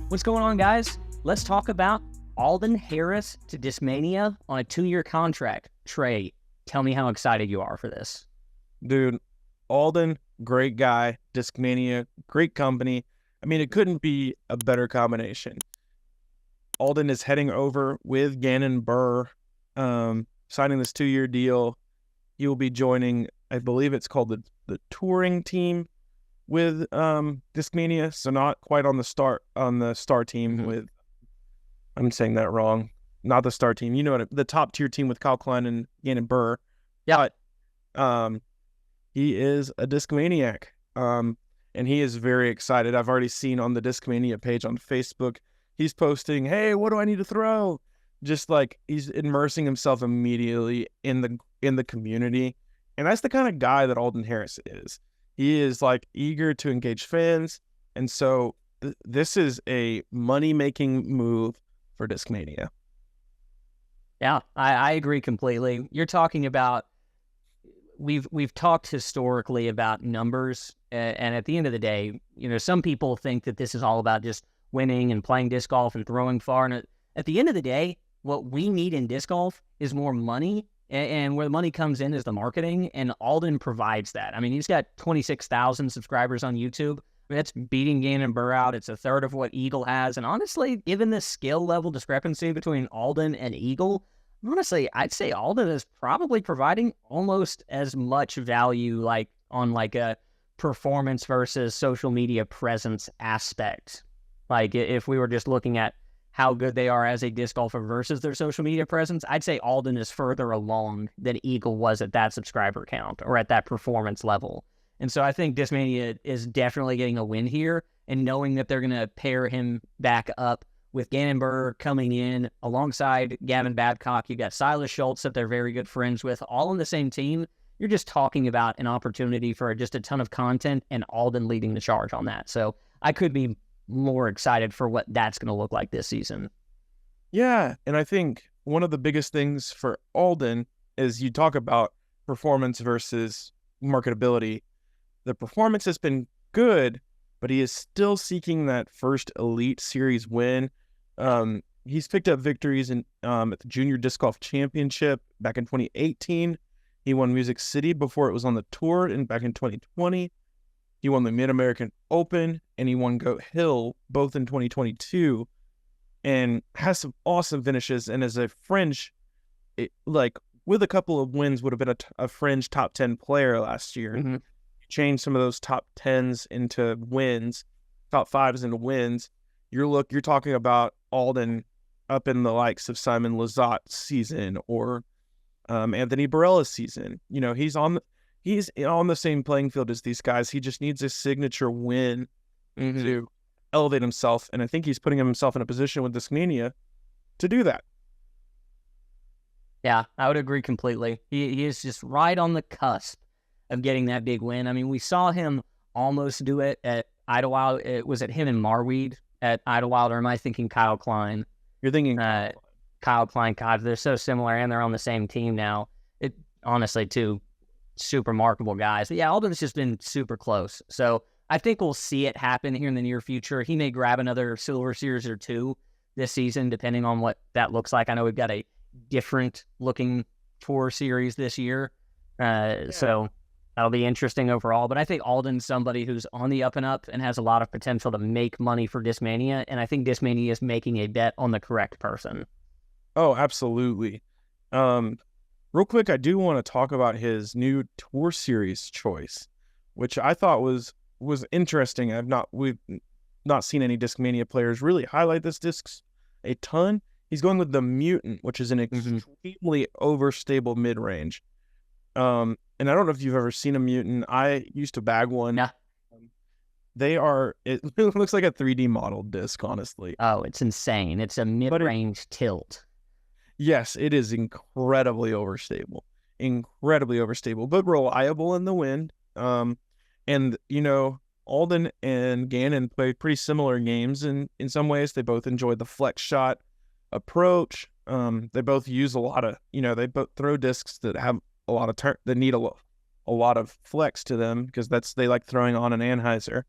What's going on, guys? Let's talk about Alden Harris to Discmania on a 2-year contract. Trey, tell me how excited you are for this. Dude, Alden, great guy. Discmania, great company. I mean, it couldn't be a better combination. Alden is heading over with Gannon Burr, signing this 2-year deal. He will be joining, I believe it's called the touring team with Discmania, so not quite on the star team with. I'm saying that wrong. Not the star team. You know what? The top tier team with Kyle Klein and Gannon Burr. Yeah. But he is a Discmaniac. And he is very excited. I've already seen on the Discmania page on Facebook, he's posting, "Hey, what do I need to throw?" Just like he's immersing himself immediately in the community. And that's the kind of guy that Alden Harris is. He is like eager to engage fans. And so this is a money-making move for Discmania. Yeah, I agree completely. You're talking about, we've talked historically about numbers, and at the end of the day, some people think that this is all about just winning and playing disc golf and throwing far. And at the end of the day, what we need in disc golf is more money, and where the money comes in is the marketing, and Alden provides that. I mean, he's got 26,000 subscribers on YouTube. I mean, that's beating Gannon Burr out. It's a third of what Eagle has. And honestly, given the skill level discrepancy between Alden and Eagle, honestly, I'd say Alden is probably providing almost as much value on a performance versus social media presence aspect. Like if we were just looking at how good they are as a disc golfer versus their social media presence, I'd say Alden is further along than Eagle was at that subscriber count or at that performance level. And so I think Discmania is definitely getting a win here, and knowing that they're going to pair him back up with Gannon Burr coming in alongside Gavin Babcock. You got Silas Schultz that they're very good friends with, all on the same team. You're just talking about an opportunity for just a ton of content, and Alden leading the charge on that. So I could be more excited for what that's going to look like this season. Yeah, and I think one of the biggest things for Alden is you talk about performance versus marketability. The performance has been good, but he is still seeking that first Elite Series win. He's picked up victories at the Junior Disc Golf Championship back in 2018. He won Music City before it was on the tour back in 2020. He won the Mid-American Open, and he won Goat Hill both in 2022, and has some awesome finishes. And as a fringe, with a couple of wins, would have been a fringe top 10 player last year. Mm-hmm. Change some of those top 10s into wins, top 5s into wins. You're talking about Alden up in the likes of Simon Lizotte's season or Anthony Barella's season. He's on the same playing field as these guys. He just needs a signature win to elevate himself, and I think he's putting himself in a position with Discmania to do that. Yeah, I would agree completely. He is just right on the cusp of getting that big win. I mean, we saw him almost do it at Idlewild. It was at him and Marweed at Idlewild, or am I thinking Kyle Klein? You're thinking Kyle Klein. God, they're so similar, and they're on the same team now. It honestly, two super remarkable guys. But yeah, Alden's just been super close. So I think we'll see it happen here in the near future. He may grab another Silver Series or two this season, depending on what that looks like. I know we've got a different looking tour series this year. So that'll be interesting overall. But I think Alden's somebody who's on the up and up and has a lot of potential to make money for Discmania. And I think Discmania is making a bet on the correct person. Oh, absolutely. Real quick, I do want to talk about his new tour series choice, which I thought was interesting. We've not seen any Discmania players really highlight this disc a ton. He's going with the Mutant, which is an extremely overstable mid-range. And I don't know if you've ever seen a Mutant. I used to bag one. Yeah. It looks like a 3D modeled disc, honestly. Oh, it's insane. It's a mid-range tilt. Yes, it is incredibly overstable, but reliable in the wind. And Alden and Gannon play pretty similar games in some ways. They both enjoy the flex shot approach. They both use a lot of, they both throw discs that have a lot of that need a lot of flex to them, because they like throwing on an Anheuser.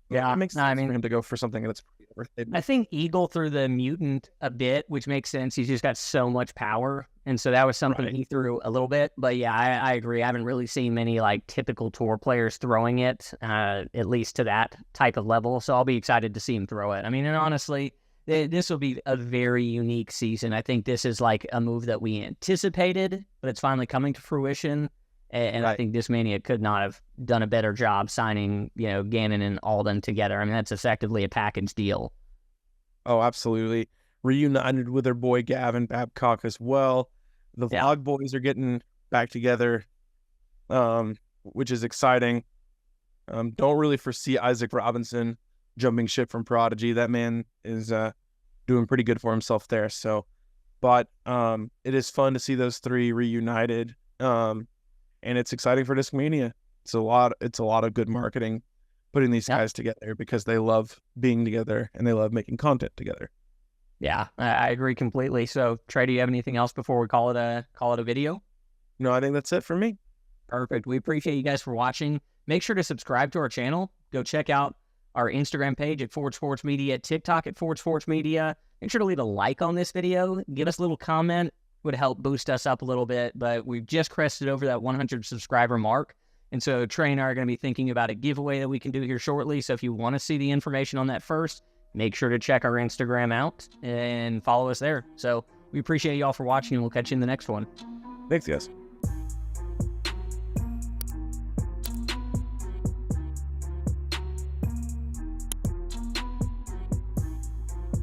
Yeah, It makes no, I sense for mean, him to go for something that's worth it. I think Eagle threw the mutant a bit, which makes sense. He's just got so much power. And so that was something Right. he threw a little bit. But yeah, I agree. I haven't really seen many like typical tour players throwing it, at least to that type of level. So I'll be excited to see him throw it. I mean, and honestly, this will be a very unique season. I think this is like a move that we anticipated, but it's finally coming to fruition. And I Right. think Discmania could not have done a better job signing, Gannon and Alden together. I mean, that's effectively a package deal. Oh, absolutely. Reunited with their boy Gavin Babcock as well. The Yeah. Vlog boys are getting back together, which is exciting. Don't really foresee Isaac Robinson jumping ship from Prodigy. That man is doing pretty good for himself there. So, but it is fun to see those three reunited. And it's exciting for Discmania. It's a lot of good marketing putting these Yep. guys together because they love being together and they love making content together. Yeah, I agree completely. So, Trey, do you have anything else before we call it a video? No, I think that's it for me. Perfect. We appreciate you guys for watching. Make sure to subscribe to our channel. Go check out our Instagram page at Forward Sports Media, TikTok at Forward Sports Media. Make sure to leave a like on this video. Give us a little comment. Would help boost us up a little bit. But we've just crested over that 100 subscriber mark. And so Trey and I are going to be thinking about a giveaway that we can do here shortly. So if you want to see the information on that first, make sure to check our Instagram out and follow us there. So we appreciate you all for watching, and we'll catch you in the next one. Thanks, guys.